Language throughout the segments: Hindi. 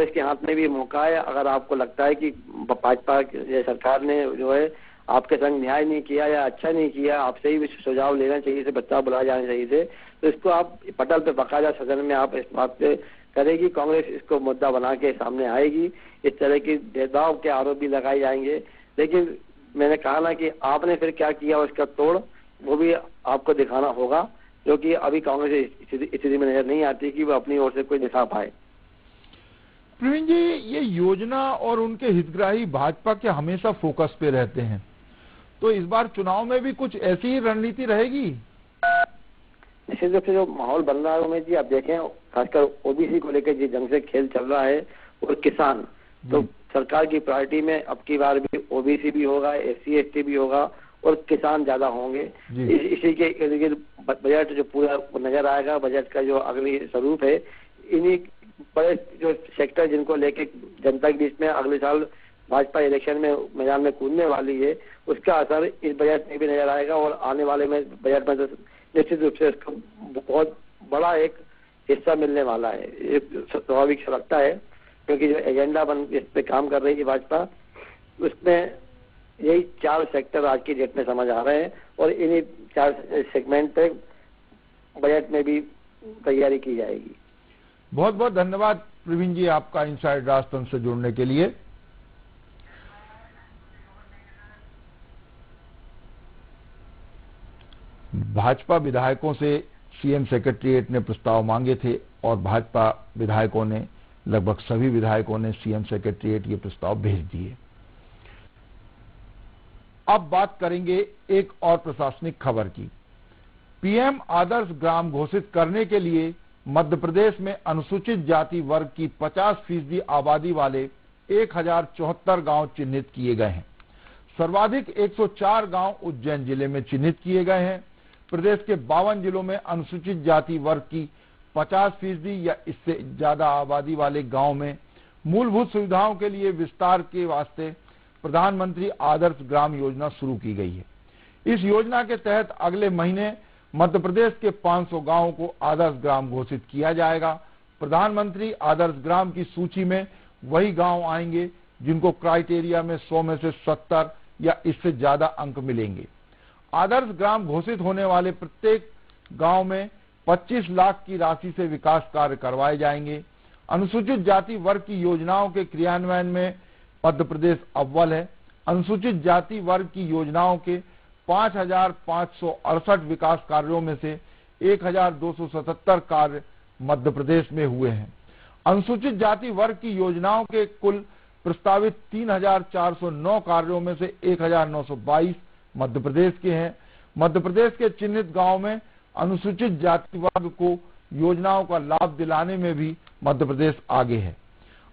कांग्रेस के हाथ में भी मौका है। अगर आपको लगता है कि भाजपा सरकार ने जो है आपके संग न्याय नहीं किया या अच्छा नहीं किया, आपसे ही सुझाव लेना चाहिए, से बच्चा बुलाया जाना चाहिए थे, तो इसको आप पटल पे बाकायदा सदन में आप इस बात पे करेगी, कांग्रेस इसको मुद्दा बना के सामने आएगी। इस तरह की भेदभाव के आरोप भी लगाए जाएंगे। लेकिन मैंने कहा ना कि आपने फिर क्या किया उसका तोड़, वो भी आपको दिखाना होगा, क्योंकि अभी कांग्रेस स्थिति में नजर नहीं आती कि वो अपनी ओर से कोई दिखा पाए। प्रवीण जी, ये योजना और उनके हितग्राही भाजपा के हमेशा फोकस पे रहते हैं, तो इस बार चुनाव में भी कुछ ऐसी ही रणनीति रहेगी? निश्चित रूप से जो माहौल बन रहा है उमेश जी, आप देखें खासकर ओबीसी को लेकर जिस ढंग से खेल चल रहा है, और किसान, तो सरकार की प्रायोरिटी में अब की बार भी ओबीसी भी होगा, SC ST भी होगा और किसान ज्यादा होंगे। इसी के बजट जो पूरा नजर आएगा, बजट का जो अगली स्वरूप है, इन्हीं बड़े जो सेक्टर जिनको लेके जनता के बीच में अगले साल भाजपा इलेक्शन में मैदान में कूदने वाली है, उसका असर इस बजट में भी नजर आएगा। और आने वाले में बजट में तो निश्चित रूप से इसका बहुत बड़ा एक हिस्सा मिलने वाला है, ये स्वाभाविक लगता है, क्योंकि जो एजेंडा इस पे काम कर रही है भाजपा, उसमें यही 4 सेक्टर आज की डेट में समझ आ रहे हैं, और इन्हीं 4 सेगमेंट पे बजट में भी तैयारी की जाएगी। बहुत बहुत धन्यवाद प्रवीण जी, आपका इनसाइड राजतंत्र से जुड़ने के लिए। भाजपा विधायकों से सीएम सेक्रेटेरिएट ने प्रस्ताव मांगे थे, और भाजपा विधायकों ने, लगभग सभी विधायकों ने सीएम सेक्रेटेरिएट ये प्रस्ताव भेज दिए। अब बात करेंगे एक और प्रशासनिक खबर की। पीएम आदर्श ग्राम घोषित करने के लिए मध्य प्रदेश में अनुसूचित जाति वर्ग की 50% आबादी वाले 1074 गांव चिन्हित किए गए हैं। सर्वाधिक 104 गांव उज्जैन जिले में चिन्हित किए गए हैं। प्रदेश के 52 जिलों में अनुसूचित जाति वर्ग की 50% या इससे ज्यादा आबादी वाले गांव में मूलभूत सुविधाओं के लिए विस्तार के वास्ते प्रधानमंत्री आदर्श ग्राम योजना शुरू की गई है। इस योजना के तहत अगले महीने मध्य प्रदेश के 500 गांवों को आदर्श ग्राम घोषित किया जाएगा। प्रधानमंत्री आदर्श ग्राम की सूची में वही गांव आएंगे जिनको क्राइटेरिया में 100 में से 70 या इससे ज्यादा अंक मिलेंगे। आदर्श ग्राम घोषित होने वाले प्रत्येक गांव में 25 लाख की राशि से विकास कार्य करवाए जाएंगे। अनुसूचित जाति वर्ग की योजनाओं के क्रियान्वयन में मध्य प्रदेश अव्वल है। अनुसूचित जाति वर्ग की योजनाओं के 5568 विकास कार्यों में से 1277 कार्य मध्य प्रदेश में हुए हैं। अनुसूचित जाति वर्ग की योजनाओं के कुल प्रस्तावित 3409 कार्यों में से 1922 मध्य प्रदेश के हैं। मध्य प्रदेश के चिन्हित गांव में अनुसूचित जाति वर्ग को योजनाओं का लाभ दिलाने में भी मध्य प्रदेश आगे है।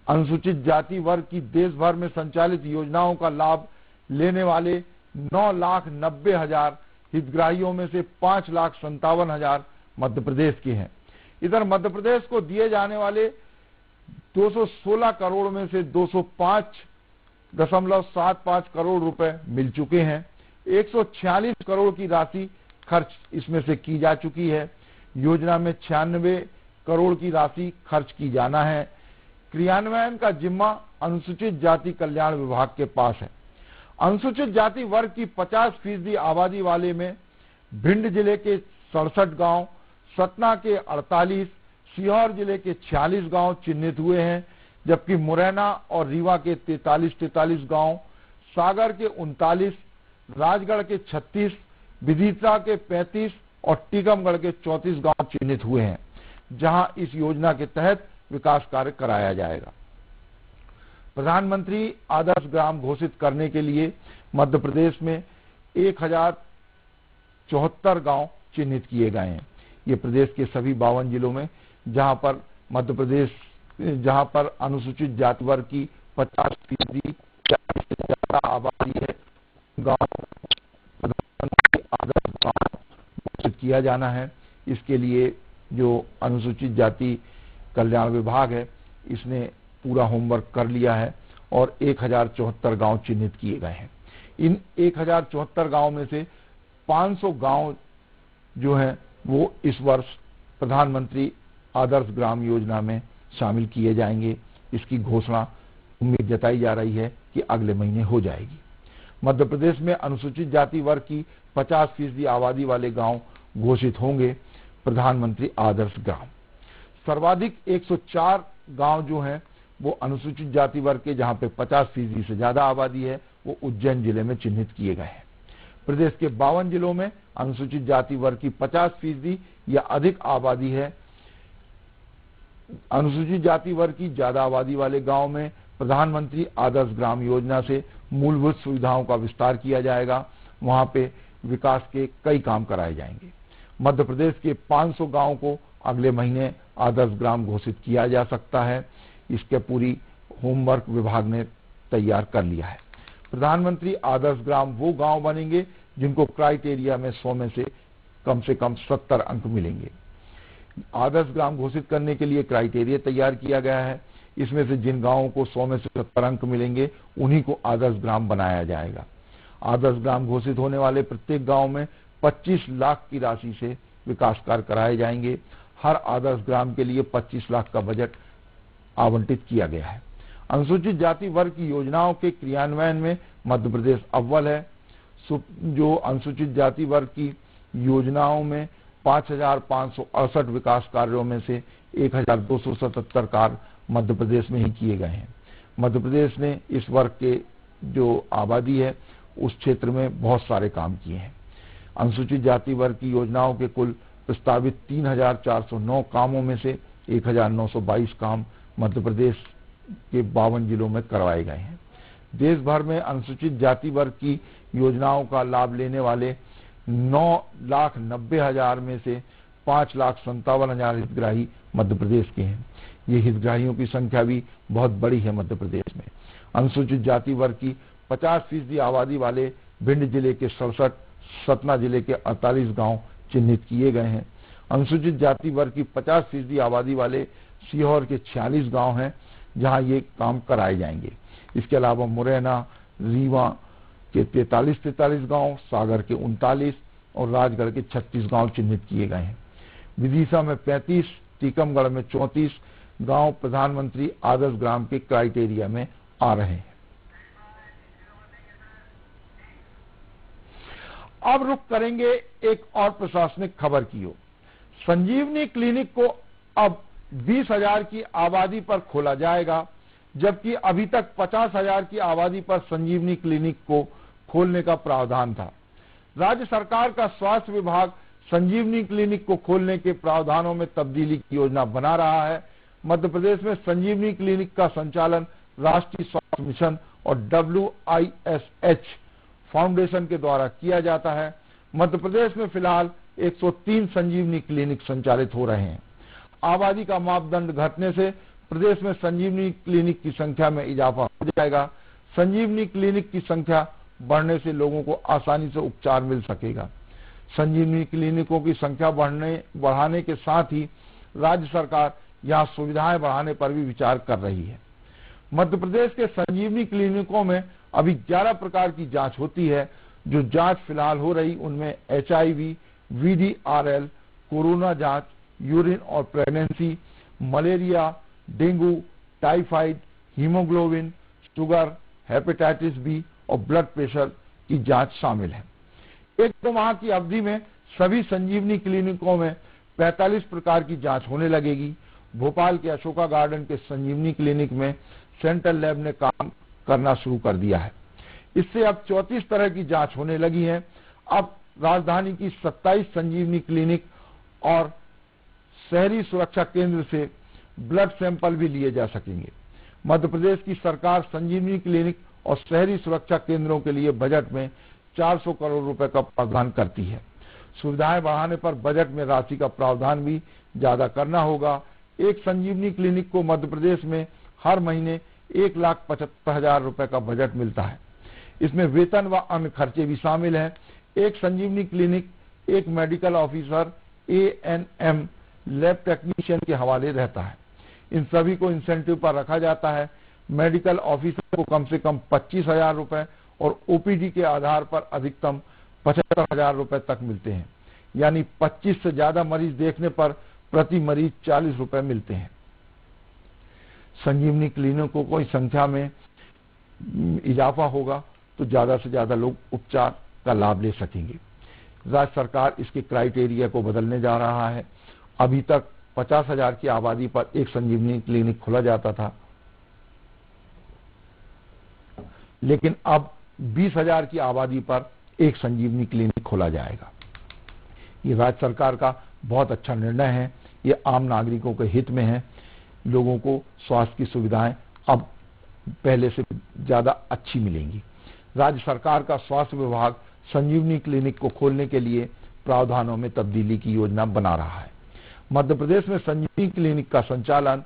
अनुसूचित जाति वर्ग की देश भर में संचालित योजनाओं का लाभ लेने वाले 9,90,000 हितग्राहियों में से 5,57,000 मध्य प्रदेश के हैं। इधर मध्य प्रदेश को दिए जाने वाले 216 करोड़ में से 205.75 करोड़ रुपए मिल चुके हैं। 146 करोड़ की राशि खर्च इसमें से की जा चुकी है। योजना में 96 करोड़ की राशि खर्च की जाना है। क्रियान्वयन का जिम्मा अनुसूचित जाति कल्याण विभाग के पास है। अनुसूचित जाति वर्ग की 50% आबादी वाले में भिंड जिले के 67 गांव, सतना के 48, सीहोर जिले के 46 गांव चिन्हित हुए हैं, जबकि मुरैना और रीवा के 43 गांव, सागर के 39, राजगढ़ के 36, विदिशा के 35 और टीकमगढ़ के 34 गांव चिन्हित हुए हैं, जहां इस योजना के तहत विकास कार्य कराया जाएगा। प्रधानमंत्री आदर्श ग्राम घोषित करने के लिए मध्य प्रदेश में 1074 गांव चिन्हित किए गए हैं। ये प्रदेश के सभी 52 जिलों में जहां पर अनुसूचित जाति वर्ग की 50% से ज्यादा आबादी है, गांव प्रधानमंत्री आदर्श गांव घोषित किया जाना है। इसके लिए जो अनुसूचित जाति कल्याण विभाग है, इसने पूरा होमवर्क कर लिया है और 1074 गांव चिन्हित किए गए हैं। इन 1074 गांव में से 500 गांव जो हैं वो इस वर्ष प्रधानमंत्री आदर्श ग्राम योजना में शामिल किए जाएंगे। इसकी घोषणा उम्मीद जताई जा रही है कि अगले महीने हो जाएगी। मध्य प्रदेश में अनुसूचित जाति वर्ग की 50% आबादी वाले गांव घोषित होंगे प्रधानमंत्री आदर्श ग्राम। सर्वाधिक 104 गांव जो हैं वो अनुसूचित जाति वर्ग के, जहां पे 50% से ज्यादा आबादी है, वो उज्जैन जिले में चिन्हित किए गए हैं। प्रदेश के 52 जिलों में अनुसूचित जाति वर्ग की 50% या अधिक आबादी है। अनुसूचित जाति वर्ग की ज्यादा आबादी वाले गांव में प्रधानमंत्री आदर्श ग्राम योजना से मूलभूत सुविधाओं का विस्तार किया जाएगा, वहां पे विकास के कई काम कराए जाएंगे। मध्य प्रदेश के 500 गांवों को अगले महीने आदर्श ग्राम घोषित किया जा सकता है। इसके पूरी होमवर्क विभाग ने तैयार कर लिया है। प्रधानमंत्री आदर्श ग्राम वो गांव बनेंगे जिनको क्राइटेरिया में 100 में से कम 70 अंक मिलेंगे। आदर्श ग्राम घोषित करने के लिए क्राइटेरिया तैयार किया गया है। इसमें से जिन गांवों को 100 में से 70 अंक मिलेंगे उन्हीं को आदर्श ग्राम बनाया जाएगा। आदर्श ग्राम घोषित होने वाले प्रत्येक गांव में 25 लाख की राशि से विकास कार्य कराए जाएंगे। हर आदर्श ग्राम के लिए 25 लाख का बजट आवंटित किया गया है। अनुसूचित जाति वर्ग की योजनाओं के क्रियान्वयन में मध्य प्रदेश अव्वल है। जो अनुसूचित जाति वर्ग की योजनाओं में 5,568 विकास कार्यों में से 1,277 कार्य मध्य प्रदेश में ही किए गए हैं। मध्य प्रदेश ने इस वर्ग के जो आबादी है उस क्षेत्र में बहुत सारे काम किए हैं। अनुसूचित जाति वर्ग की योजनाओं के कुल प्रस्तावित 3,409 कामों में से 1,922 काम मध्य प्रदेश के 52 जिलों में करवाए गए हैं। देश भर में अनुसूचित जाति वर्ग की योजनाओं का लाभ लेने वाले 9,90,000 में से 5,57,000 हितग्राही मध्य प्रदेश के हैं। ये हितग्राहियों की संख्या भी बहुत बड़ी है मध्य प्रदेश में। अनुसूचित जाति वर्ग की 50% आबादी वाले भिंड जिले के 67, सतना जिले के 48 गांव चिन्हित किए गए हैं। अनुसूचित जाति वर्ग की 50% आबादी वाले सीहोर के 46 गांव हैं जहां ये काम कराए जाएंगे। इसके अलावा मुरैना, रीवा के 43 गांव, सागर के 39 और राजगढ़ के 36 गांव चिन्हित किए गए हैं। विदिशा में 35, टीकमगढ़ में 34 गांव प्रधानमंत्री आदर्श ग्राम के क्राइटेरिया में आ रहे हैं। अब रुख करेंगे एक और प्रशासनिक खबर की ओर। संजीवनी क्लिनिक को अब 20,000 की आबादी पर खोला जाएगा, जबकि अभी तक 50,000 की आबादी पर संजीवनी क्लिनिक को खोलने का प्रावधान था। राज्य सरकार का स्वास्थ्य विभाग संजीवनी क्लिनिक को खोलने के प्रावधानों में तब्दीली की योजना बना रहा है। मध्य प्रदेश में संजीवनी क्लिनिक का संचालन राष्ट्रीय स्वास्थ्य मिशन और WISH फाउंडेशन के द्वारा किया जाता है। मध्य प्रदेश में फिलहाल 103 संजीवनी क्लिनिक संचालित हो रहे हैं। आबादी का मापदंड घटने से प्रदेश में संजीवनी क्लिनिक की संख्या में इजाफा हो जाएगा। संजीवनी क्लिनिक की संख्या बढ़ने से लोगों को आसानी से उपचार मिल सकेगा। संजीवनी क्लिनिकों की संख्या बढ़ाने के साथ ही राज्य सरकार यहां सुविधाएं बढ़ाने पर भी विचार कर रही है। मध्य प्रदेश के संजीवनी क्लिनिकों में अभी 11 प्रकार की जांच होती है। जो जांच फिलहाल हो रही उनमें HIV, VDRL, कोरोना जांच, यूरिन और pregnancy, malaria, dengue, typhoid, haemoglobin, sugar, hepatitis B और ब्लड प्रेशर की जांच शामिल है। 1-2 माह की अवधि में सभी संजीवनी क्लिनिकों में 45 प्रकार की जांच होने लगेगी। भोपाल के अशोका गार्डन के संजीवनी क्लिनिक में सेंट्रल लैब ने काम करना शुरू कर दिया है। इससे अब 34 तरह की जांच होने लगी है। अब राजधानी की 27 संजीवनी क्लिनिक और शहरी सुरक्षा केंद्र से ब्लड सैंपल भी लिए जा सकेंगे। मध्य प्रदेश की सरकार संजीवनी क्लिनिक और शहरी सुरक्षा केंद्रों के लिए बजट में 400 करोड़ रुपए का प्रावधान करती है। सुविधाएं बढ़ाने पर बजट में राशि का प्रावधान भी ज्यादा करना होगा। एक संजीवनी क्लिनिक को मध्य प्रदेश में हर महीने 1,75,000 रुपए का बजट मिलता है। इसमें वेतन व अन्य खर्चे भी शामिल हैं। एक संजीवनी क्लिनिक एक medical officer, ANM, lab technician के हवाले रहता है। इन सभी को इंसेंटिव पर रखा जाता है। मेडिकल ऑफिसर को कम से कम 25,000 रुपए और OPD के आधार पर अधिकतम 75,000 रुपए तक मिलते हैं। यानी 25 से ज्यादा मरीज देखने पर प्रति मरीज 40 रुपए मिलते हैं। संजीवनी क्लिनिकों की संख्या में इजाफा होगा तो ज्यादा से ज्यादा लोग उपचार का लाभ ले सकेंगे। राज्य सरकार इसके क्राइटेरिया को बदलने जा रहा है। अभी तक 50,000 की आबादी पर एक संजीवनी क्लिनिक खोला जाता था, लेकिन अब 20,000 की आबादी पर एक संजीवनी क्लिनिक खोला जाएगा। ये राज्य सरकार का बहुत अच्छा निर्णय है। ये आम नागरिकों के हित में है। लोगों को स्वास्थ्य की सुविधाएं अब पहले से ज्यादा अच्छी मिलेंगी। राज्य सरकार का स्वास्थ्य विभाग संजीवनी क्लिनिक को खोलने के लिए प्रावधानों में तब्दीली की योजना बना रहा है। मध्य प्रदेश में संजीवनी क्लिनिक का संचालन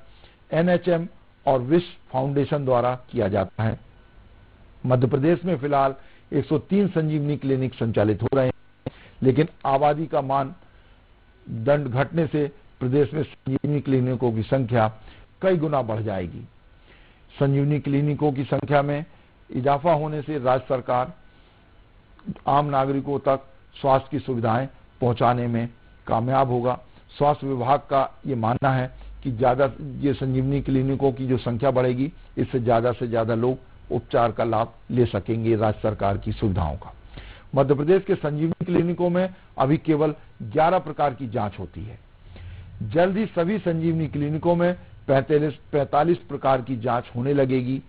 NHM और विश्व फाउंडेशन द्वारा किया जाता है। मध्य प्रदेश में फिलहाल 103 संजीवनी क्लिनिक संचालित हो रहे हैं, लेकिन आबादी का मानदंड घटने से प्रदेश में संजीवनी क्लिनिकों की संख्या कई गुना बढ़ जाएगी। संजीवनी क्लिनिकों की संख्या में इजाफा होने से राज्य सरकार आम नागरिकों तक स्वास्थ्य की सुविधाएं पहुंचाने में कामयाब होगा। स्वास्थ्य विभाग का ये मानना है कि ज्यादा ये संजीवनी क्लिनिकों की जो संख्या बढ़ेगी, इससे ज्यादा लोग उपचार का लाभ ले सकेंगे राज्य सरकार की सुविधाओं का। मध्य प्रदेश के संजीवनी क्लिनिकों में अभी केवल 11 प्रकार की जांच होती है। जल्द ही सभी संजीवनी क्लिनिकों में 45 प्रकार की जांच होने लगेगी।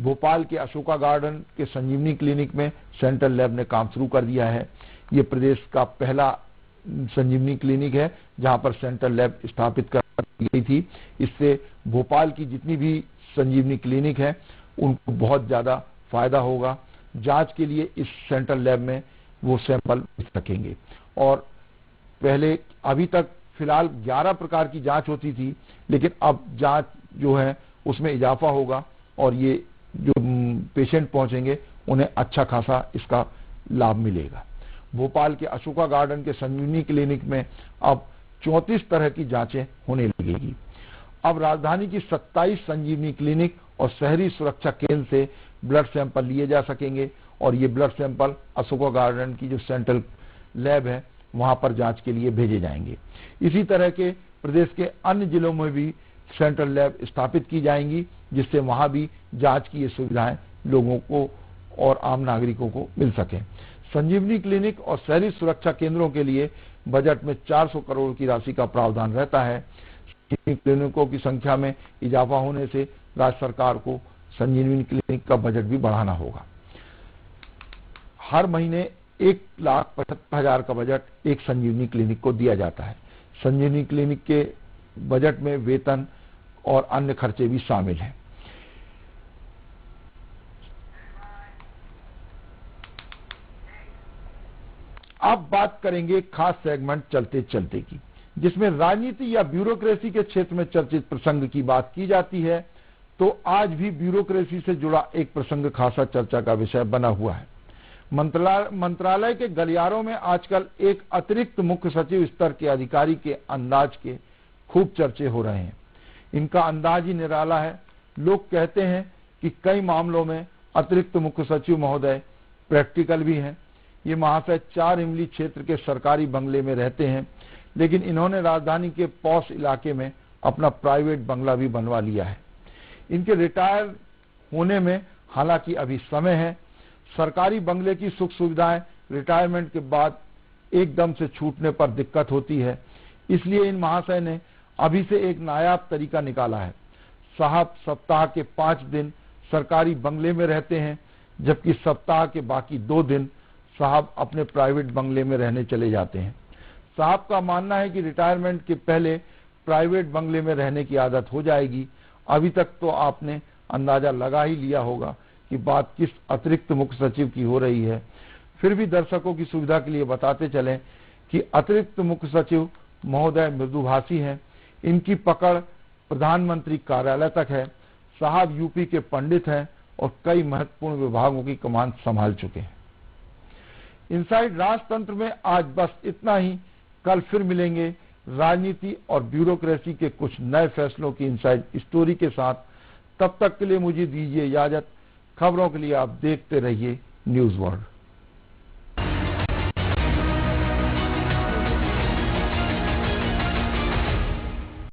भोपाल के अशोका गार्डन के संजीवनी क्लिनिक में सेंट्रल लैब ने काम शुरू कर दिया है। ये प्रदेश का पहला संजीवनी क्लिनिक है जहां पर सेंट्रल लैब स्थापित कर दी गई थी। इससे भोपाल की जितनी भी संजीवनी क्लिनिक है उनको बहुत ज्यादा फायदा होगा। जांच के लिए इस सेंट्रल लैब में वो सैंपल भेज सकेंगे। और पहले अभी तक फिलहाल 11 प्रकार की जांच होती थी, लेकिन अब जांच जो है उसमें इजाफा होगा और ये जो पेशेंट पहुंचेंगे उन्हें अच्छा खासा इसका लाभ मिलेगा। भोपाल के अशोका गार्डन के संजीवनी क्लिनिक में अब 34 तरह की जांचें होने लगेगी। अब राजधानी की 27 संजीवनी क्लिनिक और शहरी सुरक्षा केंद्र से ब्लड सैंपल लिए जा सकेंगे और ये ब्लड सैंपल अशोका गार्डन की जो सेंट्रल लैब है वहां पर जांच के लिए भेजे जाएंगे। इसी तरह के प्रदेश के अन्य जिलों में भी सेंट्रल लैब स्थापित की जाएंगी, जिससे वहां भी जांच की ये सुविधाएं लोगों को और आम नागरिकों को मिल सके। संजीवनी क्लिनिक और शहरी सुरक्षा केंद्रों के लिए बजट में 400 करोड़ की राशि का प्रावधान रहता है। संजीवनी क्लिनिकों की संख्या में इजाफा होने से राज्य सरकार को संजीवनी क्लिनिक का बजट भी बढ़ाना होगा। हर महीने 1,75,000 का बजट एक संजीवनी क्लिनिक को दिया जाता है। संजीवनी क्लिनिक के बजट में वेतन और अन्य खर्चे भी शामिल हैं। अब बात करेंगे खास सेगमेंट चलते चलते की, जिसमें राजनीति या ब्यूरोक्रेसी के क्षेत्र में चर्चित प्रसंग की बात की जाती है। तो आज भी ब्यूरोक्रेसी से जुड़ा एक प्रसंग खासा चर्चा का विषय बना हुआ है। मंत्रालय के गलियारों में आजकल एक अतिरिक्त मुख्य सचिव स्तर के अधिकारी के अंदाज के खूब चर्चे हो रहे हैं। इनका अंदाज ही निराला है। लोग कहते हैं कि कई मामलों में अतिरिक्त मुख्य सचिव महोदय प्रैक्टिकल भी हैं। ये महाशय 4 इमली क्षेत्र के सरकारी बंगले में रहते हैं, लेकिन इन्होंने राजधानी के पॉश इलाके में अपना प्राइवेट बंगला भी बनवा लिया है। इनके रिटायर होने में हालांकि अभी समय है। सरकारी बंगले की सुख सुविधाएं रिटायरमेंट के बाद एकदम से छूटने पर दिक्कत होती है। इसलिए इन महाशय ने अभी से एक नायाब तरीका निकाला है। साहब सप्ताह के 5 दिन सरकारी बंगले में रहते हैं, जबकि सप्ताह के बाकी 2 दिन साहब अपने प्राइवेट बंगले में रहने चले जाते हैं। साहब का मानना है कि रिटायरमेंट के पहले प्राइवेट बंगले में रहने की आदत हो जाएगी। अभी तक तो आपने अंदाजा लगा ही लिया होगा कि बात किस अतिरिक्त मुख्य सचिव की हो रही है। फिर भी दर्शकों की सुविधा के लिए बताते चलें कि अतिरिक्त मुख्य सचिव महोदय मृदुभाषी हैं। इनकी पकड़ प्रधानमंत्री कार्यालय तक है। साहब यूपी के पंडित हैं और कई महत्वपूर्ण विभागों की कमान संभाल चुके हैं। इनसाइड राजतंत्र में आज बस इतना ही। कल फिर मिलेंगे राजनीति और ब्यूरोक्रेसी के कुछ नए फैसलों की इनसाइड स्टोरी के साथ। तब तक के लिए मुझे दीजिए इजाजत। खबरों के लिए आप देखते रहिए न्यूज़ वर्ल्ड।